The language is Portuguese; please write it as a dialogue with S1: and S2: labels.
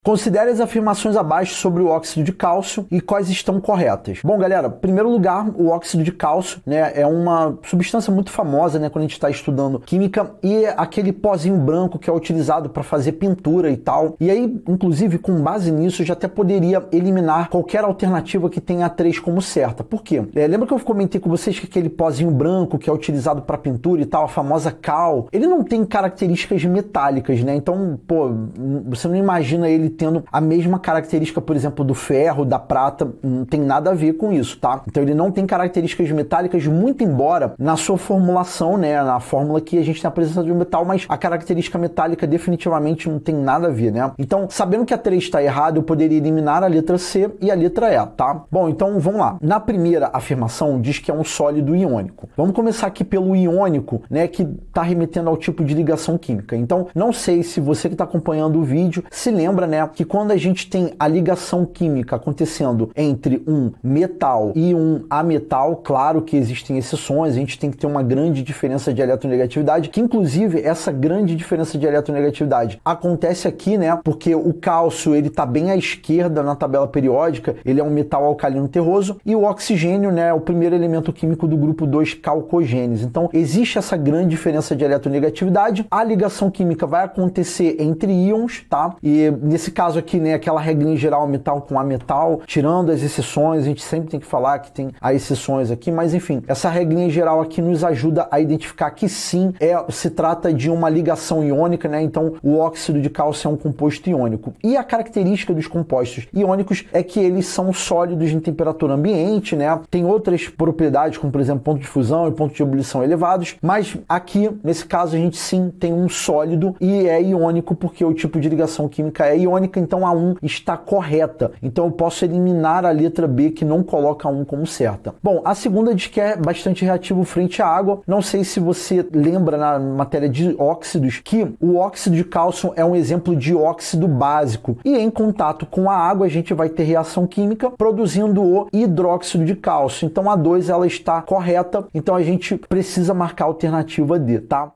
S1: Considere as afirmações abaixo sobre o óxido de cálcio e quais estão corretas. Bom, galera, em primeiro lugar, o óxido de cálcio, né, é uma substância muito famosa, né, quando a gente está estudando química, e aquele pozinho branco que é utilizado para fazer pintura e tal. E aí, inclusive, com base nisso, eu já até poderia eliminar qualquer alternativa que tenha A3 como certa. Por quê? Lembra que eu comentei com vocês que aquele pozinho branco que é utilizado para pintura e tal, a famosa cal, ele não tem características metálicas, né? Então, pô, você não imagina ele tendo a mesma característica, por exemplo, do ferro, da prata, não tem nada a ver com isso, tá? Então ele não tem características metálicas, muito embora na sua formulação, né, na fórmula que a gente tem a presença de metal, mas a característica metálica definitivamente não tem nada a ver, né? Então, sabendo que a 3 está errada, eu poderia eliminar a letra C e a letra E, tá? Bom, então vamos lá. Na primeira afirmação diz que é um sólido iônico. Vamos começar aqui pelo iônico, né, que está remetendo ao tipo de ligação química. Então, não sei se você que está acompanhando o vídeo se lembra, né, que quando a gente tem a ligação química acontecendo entre um metal e um ametal, claro que existem exceções, a gente tem que ter uma grande diferença de eletronegatividade, que inclusive essa grande diferença de eletronegatividade acontece aqui, né, porque o cálcio ele está bem à esquerda na tabela periódica, ele é um metal alcalino terroso, e o oxigênio, né, é o primeiro elemento químico do grupo 2 calcogênese. Então, existe essa grande diferença de eletronegatividade, a ligação química vai acontecer entre íons, tá? E nesse caso aqui, né, aquela regrinha geral metal com ametal, tirando as exceções, a gente sempre tem que falar que tem as exceções aqui, mas enfim, essa regrinha geral aqui nos ajuda a identificar que sim, se trata de uma ligação iônica, né? Então, o óxido de cálcio é um composto iônico. E a característica dos compostos iônicos é que eles são sólidos em temperatura ambiente, né? Tem outras propriedades, como por exemplo, ponto de fusão e ponto de ebulição elevados, mas aqui, nesse caso, a gente sim tem um sólido e é iônico porque o tipo de ligação química é iônica, então a 1 está correta. Então eu posso eliminar a letra B, que não coloca a 1 como certa. Bom, a segunda diz que é bastante reativo frente à água. Não sei se você lembra na matéria de óxidos que o óxido de cálcio é um exemplo de óxido básico e em contato com a água a gente vai ter reação química produzindo o hidróxido de cálcio. Então a 2 ela está correta, então a gente precisa marcar a alternativa D, tá?